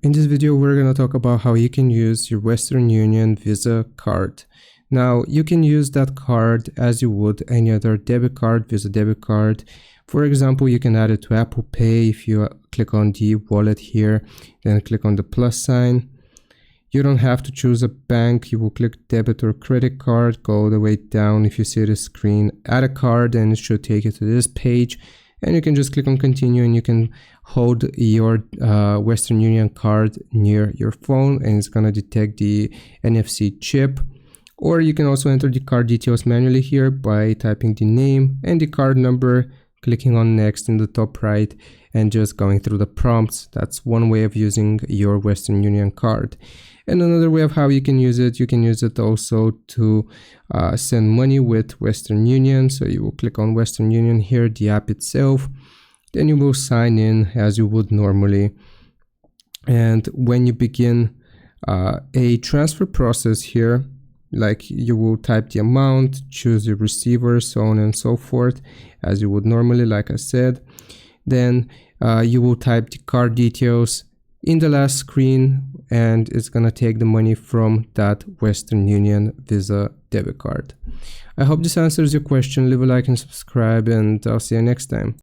In this video, we're going to talk about how you can use your Western Union Visa card. Now, you can use that card as you would any other debit card, Visa debit card. For example, you can add it to Apple Pay. If you click on the wallet here, then click on the plus sign. You don't have to choose a bank. You will click debit or credit card, go all the way down. If you see the screen, add a card, and it should take you to this page. And you can just click on continue, and you can hold your Western Union card near your phone, and it's going to detect the NFC chip. Or you can also enter the card details manually here by typing the name and the card number, clicking on next in the top right, and just going through the prompts. That's one way of using your Western Union card. And another way of how you can use it also to send money with Western Union. So you will click on Western Union here, the app itself. Then you will sign in as you would normally. And when you begin a transfer process here, like you will type the amount, choose your receiver, so on and so forth, as you would normally, like I said. Then you will type the card details in the last screen, and it's gonna take the money from that Western Union Visa debit card. I hope this answers your question. Leave a like and subscribe, and I'll see you next time.